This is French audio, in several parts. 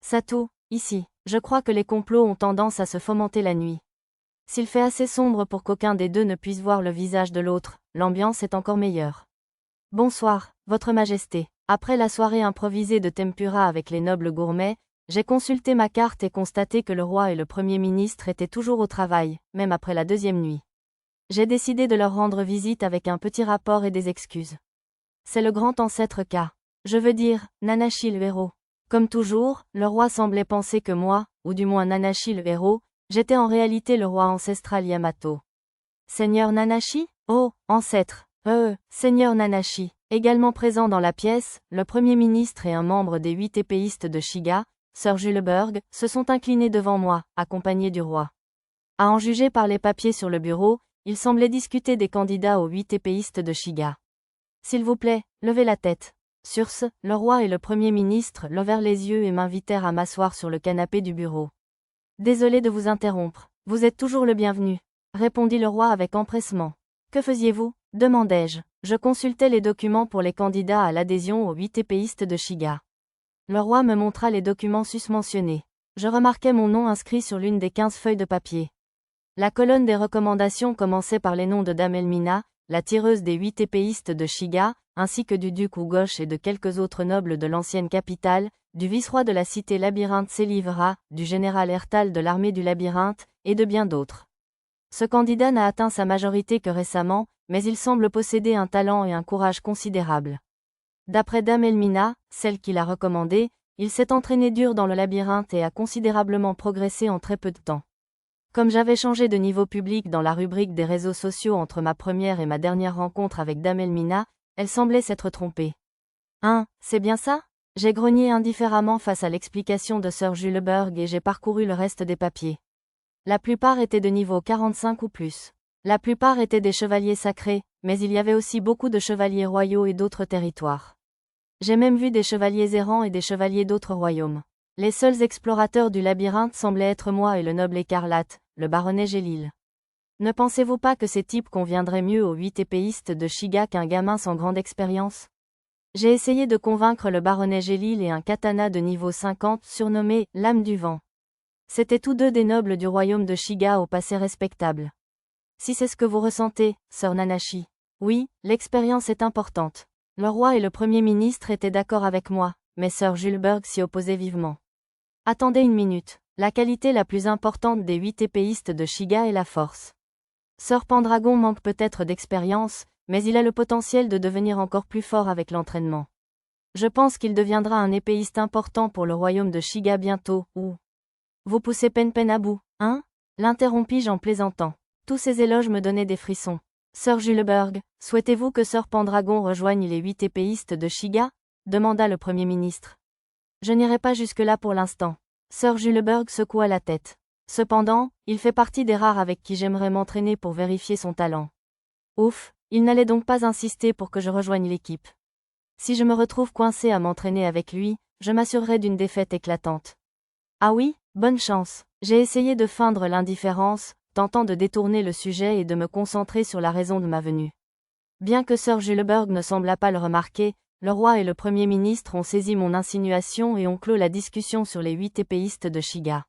Satou, ici, je crois que les complots ont tendance à se fomenter la nuit. S'il fait assez sombre pour qu'aucun des deux ne puisse voir le visage de l'autre, l'ambiance est encore meilleure. Bonsoir, Votre Majesté. Après la soirée improvisée de tempura avec les nobles gourmets, j'ai consulté ma carte et constaté que le roi et le Premier ministre étaient toujours au travail, même après la deuxième nuit. J'ai décidé de leur rendre visite avec un petit rapport et des excuses. C'est le grand ancêtre K. Je veux dire, Nanashi le héros. Comme toujours, le roi semblait penser que moi, ou du moins Nanashi le héros, j'étais en réalité le roi ancestral Yamato. Seigneur Nanashi? Oh, ancêtre. Seigneur Nanashi. Également présent dans la pièce, le Premier ministre et un membre des 8 épéistes de Shiga, Sir Juleberg, se sont inclinés devant moi, accompagnés du roi. À en juger par les papiers sur le bureau, ils semblaient discuter des candidats aux 8 épéistes de Shiga. S'il vous plaît, levez la tête. Sur ce, le roi et le Premier ministre levèrent les yeux et m'invitèrent à m'asseoir sur le canapé du bureau. Désolé de vous interrompre, vous êtes toujours le bienvenu, répondit le roi avec empressement. Que faisiez-vous? Demandai-je. Je consultais les documents pour les candidats à l'adhésion aux 8 épéistes de Shiga. Le roi me montra les documents susmentionnés. Je remarquai mon nom inscrit sur l'une des 15 feuilles de papier. La colonne des recommandations commençait par les noms de Dame Elmina, la tireuse des 8 épéistes de Shiga, ainsi que du duc Ugosh et de quelques autres nobles de l'ancienne capitale, du vice-roi de la cité labyrinthe Selivra, du général Ertal de l'armée du labyrinthe, et de bien d'autres. Ce candidat n'a atteint sa majorité que récemment, mais il semble posséder un talent et un courage considérables. D'après Dame Elmina, celle qui l'a recommandé, il s'est entraîné dur dans le labyrinthe et a considérablement progressé en très peu de temps. Comme j'avais changé de niveau public dans la rubrique des réseaux sociaux entre ma première et ma dernière rencontre avec Dame Elmina, elle semblait s'être trompée. Hein, c'est bien ça? J'ai grogné indifféremment face à l'explication de Sir Juleberg et j'ai parcouru le reste des papiers. La plupart étaient de niveau 45 ou plus. La plupart étaient des chevaliers sacrés, mais il y avait aussi beaucoup de chevaliers royaux et d'autres territoires. J'ai même vu des chevaliers errants et des chevaliers d'autres royaumes. Les seuls explorateurs du labyrinthe semblaient être moi et le noble écarlate, le baronnet Gélil. Ne pensez-vous pas que ces types conviendraient mieux aux 8 épéistes de Shiga qu'un gamin sans grande expérience? J'ai essayé de convaincre le baronnet Gélil et un katana de niveau 50 surnommé « Lame du vent ». C'étaient tous deux des nobles du royaume de Shiga au passé respectable. Si c'est ce que vous ressentez, Sir Nanashi. Oui, l'expérience est importante. Le roi et le Premier ministre étaient d'accord avec moi, mais Sir Juleberg s'y opposait vivement. Attendez une minute. La qualité la plus importante des 8 épéistes de Shiga est la force. Sir Pendragon manque peut-être d'expérience, mais il a le potentiel de devenir encore plus fort avec l'entraînement. Je pense qu'il deviendra un épéiste important pour le royaume de Shiga bientôt, ou... Vous poussez Pen à bout, hein? L'interrompis-je en plaisantant. Tous ces éloges me donnaient des frissons. Sir Juleberg, souhaitez-vous que Sir Pendragon rejoigne les 8 épéistes de Shiga? Demanda le Premier ministre. Je n'irai pas jusque-là pour l'instant. Sir Juleberg secoua la tête. Cependant, il fait partie des rares avec qui j'aimerais m'entraîner pour vérifier son talent. Ouf, il n'allait donc pas insister pour que je rejoigne l'équipe. Si je me retrouve coincé à m'entraîner avec lui, je m'assurerai d'une défaite éclatante. Ah oui, bonne chance. J'ai essayé de feindre l'indifférence, tentant de détourner le sujet et de me concentrer sur la raison de ma venue. Bien que Sir Juleberg ne semblât pas le remarquer, le roi et le Premier ministre ont saisi mon insinuation et ont clos la discussion sur les 8 épéistes de Shiga.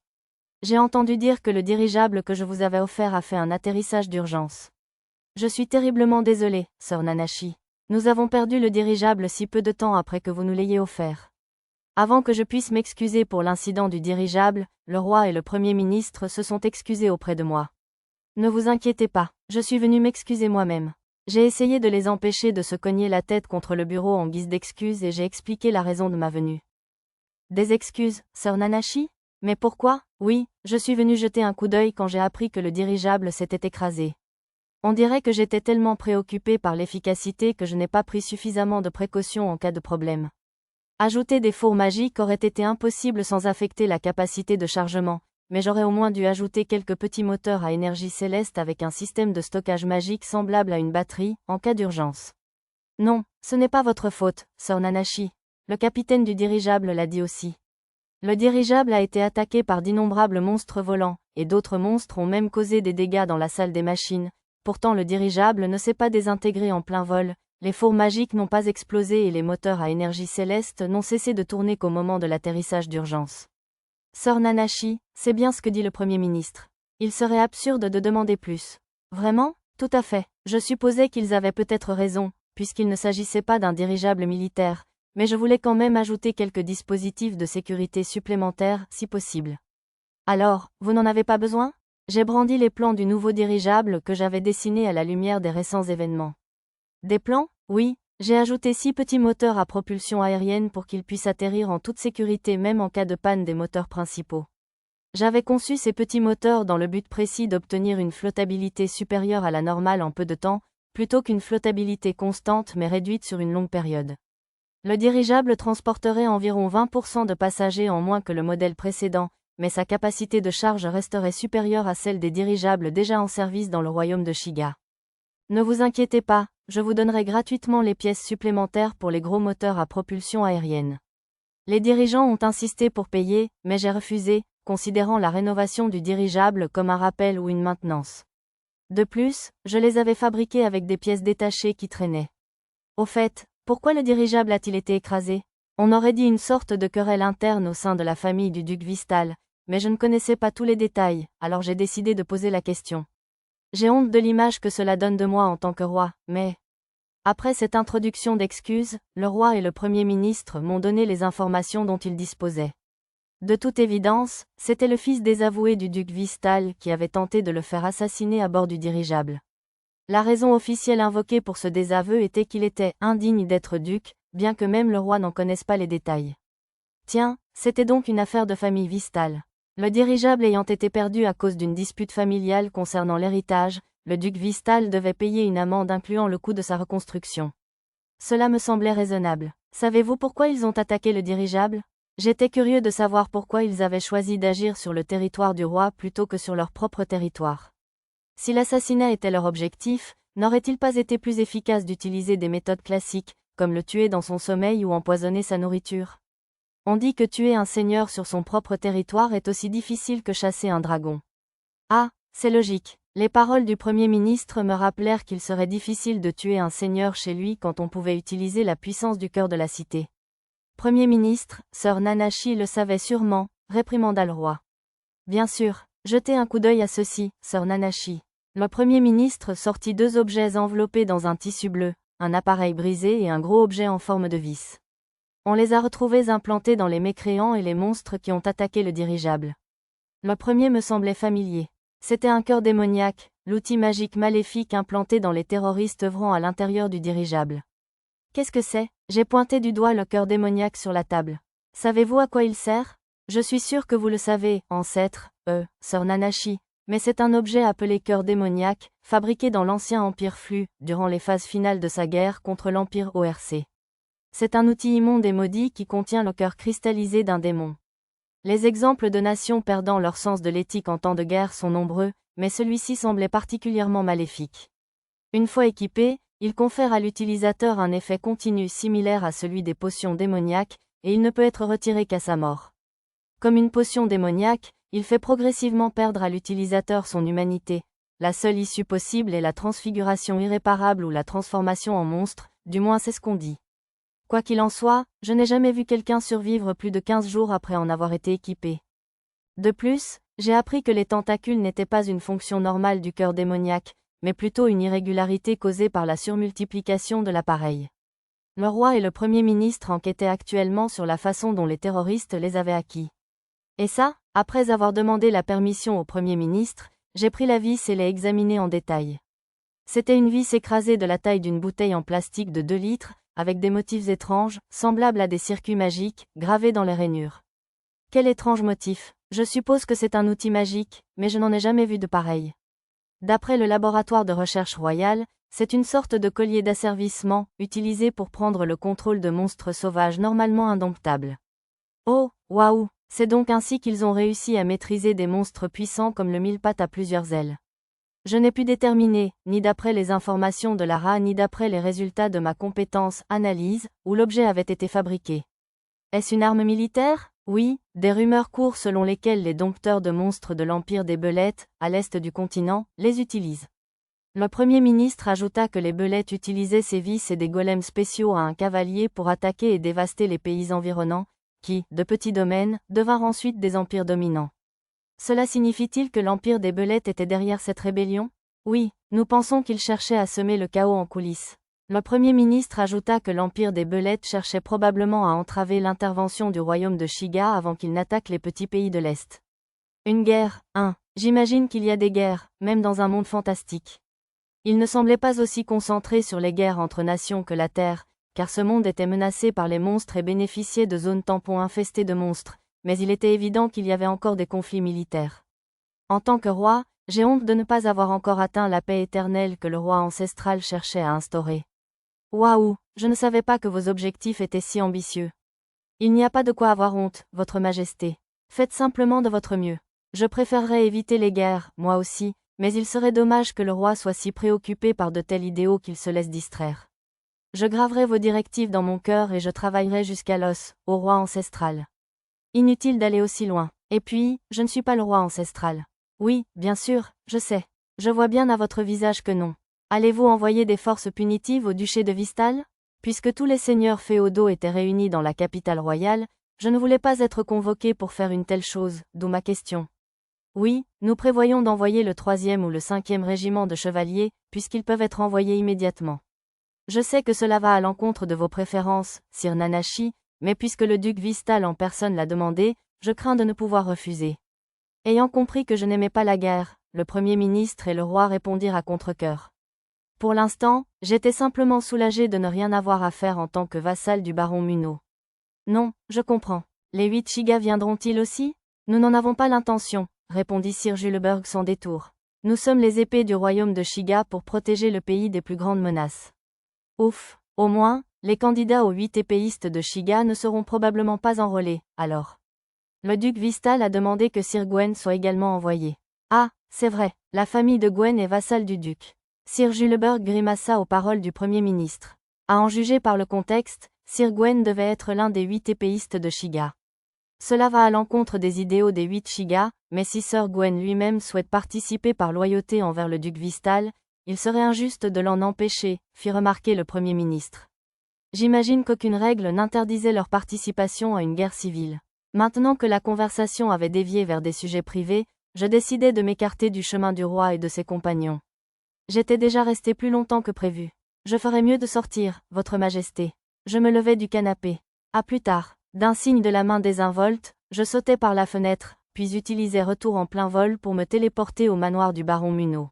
J'ai entendu dire que le dirigeable que je vous avais offert a fait un atterrissage d'urgence. Je suis terriblement désolé, Sir Nanashi. Nous avons perdu le dirigeable si peu de temps après que vous nous l'ayez offert. Avant que je puisse m'excuser pour l'incident du dirigeable, le roi et le Premier ministre se sont excusés auprès de moi. Ne vous inquiétez pas, je suis venu m'excuser moi-même. J'ai essayé de les empêcher de se cogner la tête contre le bureau en guise d'excuse et j'ai expliqué la raison de ma venue. Des excuses, Sir Nanashi? Mais pourquoi? Oui, je suis venu jeter un coup d'œil quand j'ai appris que le dirigeable s'était écrasé. On dirait que j'étais tellement préoccupé par l'efficacité que je n'ai pas pris suffisamment de précautions en cas de problème. Ajouter des fours magiques aurait été impossible sans affecter la capacité de chargement, mais j'aurais au moins dû ajouter quelques petits moteurs à énergie céleste avec un système de stockage magique semblable à une batterie, en cas d'urgence. Non, ce n'est pas votre faute, Sir Nanashi. Le capitaine du dirigeable l'a dit aussi. Le dirigeable a été attaqué par d'innombrables monstres volants, et d'autres monstres ont même causé des dégâts dans la salle des machines. Pourtant le dirigeable ne s'est pas désintégré en plein vol, les fours magiques n'ont pas explosé et les moteurs à énergie céleste n'ont cessé de tourner qu'au moment de l'atterrissage d'urgence. Sœur Nanashi, c'est bien ce que dit le Premier ministre. Il serait absurde de demander plus. Vraiment? Tout à fait. Je supposais qu'ils avaient peut-être raison, puisqu'il ne s'agissait pas d'un dirigeable militaire, mais je voulais quand même ajouter quelques dispositifs de sécurité supplémentaires, si possible. Alors, vous n'en avez pas besoin? J'ai brandi les plans du nouveau dirigeable que j'avais dessiné à la lumière des récents événements. Des plans? Oui, j'ai ajouté 6 petits moteurs à propulsion aérienne pour qu'ils puissent atterrir en toute sécurité même en cas de panne des moteurs principaux. J'avais conçu ces petits moteurs dans le but précis d'obtenir une flottabilité supérieure à la normale en peu de temps, plutôt qu'une flottabilité constante mais réduite sur une longue période. Le dirigeable transporterait environ 20% de passagers en moins que le modèle précédent, mais sa capacité de charge resterait supérieure à celle des dirigeables déjà en service dans le royaume de Shiga. Ne vous inquiétez pas, je vous donnerai gratuitement les pièces supplémentaires pour les gros moteurs à propulsion aérienne. Les dirigeants ont insisté pour payer, mais j'ai refusé, considérant la rénovation du dirigeable comme un rappel ou une maintenance. De plus, je les avais fabriqués avec des pièces détachées qui traînaient. Au fait, pourquoi le dirigeable a-t-il été écrasé? On aurait dit une sorte de querelle interne au sein de la famille du duc Vistal, mais je ne connaissais pas tous les détails, alors j'ai décidé de poser la question. J'ai honte de l'image que cela donne de moi en tant que roi, mais... Après cette introduction d'excuses, le roi et le Premier ministre m'ont donné les informations dont ils disposaient. De toute évidence, c'était le fils désavoué du duc Vistal qui avait tenté de le faire assassiner à bord du dirigeable. La raison officielle invoquée pour ce désaveu était qu'il était indigne d'être duc, bien que même le roi n'en connaisse pas les détails. Tiens, c'était donc une affaire de famille Vistal. Le dirigeable ayant été perdu à cause d'une dispute familiale concernant l'héritage, le duc Vistal devait payer une amende incluant le coût de sa reconstruction. Cela me semblait raisonnable. Savez-vous pourquoi ils ont attaqué le dirigeable? J'étais curieux de savoir pourquoi ils avaient choisi d'agir sur le territoire du roi plutôt que sur leur propre territoire. Si l'assassinat était leur objectif, n'aurait-il pas été plus efficace d'utiliser des méthodes classiques, comme le tuer dans son sommeil ou empoisonner sa nourriture? On dit que tuer un seigneur sur son propre territoire est aussi difficile que chasser un dragon. Ah, c'est logique. Les paroles du Premier ministre me rappelèrent qu'il serait difficile de tuer un seigneur chez lui quand on pouvait utiliser la puissance du cœur de la cité. Premier ministre, sœur Nanashi le savait sûrement, réprimanda le roi. Bien sûr, jetez un coup d'œil à ceci, sœur Nanashi. Le Premier ministre sortit 2 objets enveloppés dans un tissu bleu, un appareil brisé et un gros objet en forme de vis. On les a retrouvés implantés dans les mécréants et les monstres qui ont attaqué le dirigeable. Le premier me semblait familier. C'était un cœur démoniaque, l'outil magique maléfique implanté dans les terroristes œuvrant à l'intérieur du dirigeable. Qu'est-ce que c'est? J'ai pointé du doigt le cœur démoniaque sur la table. Savez-vous à quoi il sert? Je suis sûr que vous le savez, ancêtre, sœur Nanashi, mais c'est un objet appelé cœur démoniaque, fabriqué dans l'ancien Empire Flu, durant les phases finales de sa guerre contre l'Empire ORC. C'est un outil immonde et maudit qui contient le cœur cristallisé d'un démon. Les exemples de nations perdant leur sens de l'éthique en temps de guerre sont nombreux, mais celui-ci semblait particulièrement maléfique. Une fois équipé, il confère à l'utilisateur un effet continu similaire à celui des potions démoniaques, et il ne peut être retiré qu'à sa mort. Comme une potion démoniaque, il fait progressivement perdre à l'utilisateur son humanité. La seule issue possible est la transfiguration irréparable ou la transformation en monstre, du moins c'est ce qu'on dit. Quoi qu'il en soit, je n'ai jamais vu quelqu'un survivre plus de 15 jours après en avoir été équipé. De plus, j'ai appris que les tentacules n'étaient pas une fonction normale du cœur démoniaque, mais plutôt une irrégularité causée par la surmultiplication de l'appareil. Le roi et le Premier ministre enquêtaient actuellement sur la façon dont les terroristes les avaient acquis. Et ça, après avoir demandé la permission au Premier ministre, j'ai pris la vis et l'ai examinée en détail. C'était une vis écrasée de la taille d'une bouteille en plastique de 2 litres, avec des motifs étranges, semblables à des circuits magiques, gravés dans les rainures. Quel étrange motif! Je suppose que c'est un outil magique, mais je n'en ai jamais vu de pareil. D'après le laboratoire de recherche royal, c'est une sorte de collier d'asservissement, utilisé pour prendre le contrôle de monstres sauvages normalement indomptables. Oh, waouh! C'est donc ainsi qu'ils ont réussi à maîtriser des monstres puissants comme le mille-pattes à plusieurs ailes. Je n'ai pu déterminer, ni d'après les informations de Lara ni d'après les résultats de ma compétence analyse, où l'objet avait été fabriqué. Est-ce une arme militaire? Oui, des rumeurs courent selon lesquelles les dompteurs de monstres de l'Empire des Belettes, à l'est du continent, les utilisent. Le Premier ministre ajouta que les Belettes utilisaient ces vis et des golems spéciaux à un cavalier pour attaquer et dévaster les pays environnants, qui, de petits domaines, devinrent ensuite des empires dominants. Cela signifie-t-il que l'empire des Belettes était derrière cette rébellion? Oui, nous pensons qu'il cherchait à semer le chaos en coulisses. Le Premier ministre ajouta que l'empire des Belettes cherchait probablement à entraver l'intervention du royaume de Shiga avant qu'il n'attaque les petits pays de l'Est. Une guerre, j'imagine qu'il y a des guerres, même dans un monde fantastique. Il ne semblait pas aussi concentré sur les guerres entre nations que la Terre, car ce monde était menacé par les monstres et bénéficiait de zones tampons infestées de monstres, mais il était évident qu'il y avait encore des conflits militaires. En tant que roi, j'ai honte de ne pas avoir encore atteint la paix éternelle que le roi ancestral cherchait à instaurer. Waouh, je ne savais pas que vos objectifs étaient si ambitieux. Il n'y a pas de quoi avoir honte, votre majesté. Faites simplement de votre mieux. Je préférerais éviter les guerres, moi aussi, mais il serait dommage que le roi soit si préoccupé par de tels idéaux qu'il se laisse distraire. Je graverai vos directives dans mon cœur et je travaillerai jusqu'à l'os, au roi ancestral. Inutile d'aller aussi loin. Et puis, je ne suis pas le roi ancestral. Oui, bien sûr, je sais. Je vois bien à votre visage que non. Allez-vous envoyer des forces punitives au duché de Vistal? Puisque tous les seigneurs féodaux étaient réunis dans la capitale royale, je ne voulais pas être convoqué pour faire une telle chose, d'où ma question. Oui, nous prévoyons d'envoyer le 3e ou le 5e régiment de chevaliers, puisqu'ils peuvent être envoyés immédiatement. Je sais que cela va à l'encontre de vos préférences, Sir Nanashi, mais puisque le duc Vistal en personne l'a demandé, je crains de ne pouvoir refuser. Ayant compris que je n'aimais pas la guerre, le Premier ministre et le roi répondirent à contre-cœur. Pour l'instant, j'étais simplement soulagé de ne rien avoir à faire en tant que vassal du baron Muno. Non, je comprends. Les 8 Shiga viendront-ils aussi? Nous n'en avons pas l'intention, répondit Sir Juleberg sans détour. Nous sommes les épées du royaume de Shiga pour protéger le pays des plus grandes menaces. Ouf, au moins, les candidats aux 8 épéistes de Shiga ne seront probablement pas enrôlés, alors. Le duc Vistal a demandé que Sir Gwen soit également envoyé. Ah, c'est vrai, la famille de Gwen est vassale du duc. Sir Juleberg grimaça aux paroles du Premier ministre. À en juger par le contexte, Sir Gwen devait être l'un des 8 épéistes de Shiga. Cela va à l'encontre des idéaux des 8 Shiga, mais si Sir Gwen lui-même souhaite participer par loyauté envers le duc Vistal, il serait injuste de l'en empêcher, fit remarquer le Premier ministre. J'imagine qu'aucune règle n'interdisait leur participation à une guerre civile. Maintenant que la conversation avait dévié vers des sujets privés, je décidai de m'écarter du chemin du roi et de ses compagnons. J'étais déjà resté plus longtemps que prévu. Je ferais mieux de sortir, votre majesté. Je me levai du canapé. À plus tard. D'un signe de la main désinvolte, je sautai par la fenêtre, puis utilisai retour en plein vol pour me téléporter au manoir du baron Muno.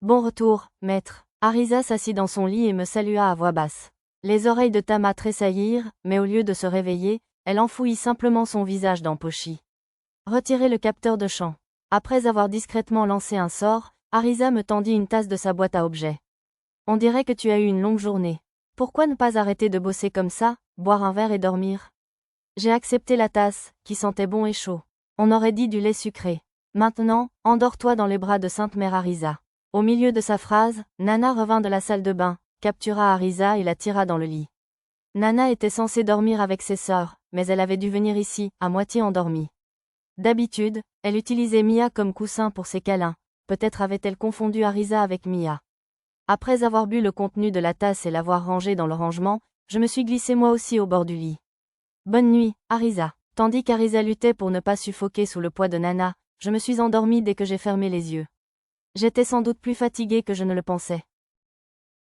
Bon retour, maître. Arisa s'assit dans son lit et me salua à voix basse. Les oreilles de Tama tressaillirent, mais au lieu de se réveiller, elle enfouit simplement son visage dans Pochi. Retirez le capteur de chant. Après avoir discrètement lancé un sort, Arisa me tendit une tasse de sa boîte à objets. On dirait que tu as eu une longue journée. Pourquoi ne pas arrêter de bosser comme ça, boire un verre et dormir? J'ai accepté la tasse, qui sentait bon et chaud. On aurait dit du lait sucré. Maintenant, endors-toi dans les bras de Sainte Mère Arisa. Au milieu de sa phrase, Nana revint de la salle de bain, captura Arisa et la tira dans le lit. Nana était censée dormir avec ses sœurs, mais elle avait dû venir ici, à moitié endormie. D'habitude, elle utilisait Mia comme coussin pour ses câlins. Peut-être avait-elle confondu Arisa avec Mia. Après avoir bu le contenu de la tasse et l'avoir rangée dans le rangement, je me suis glissé moi aussi au bord du lit. Bonne nuit, Arisa. Tandis qu'Arisa luttait pour ne pas suffoquer sous le poids de Nana, je me suis endormie dès que j'ai fermé les yeux. J'étais sans doute plus fatiguée que je ne le pensais.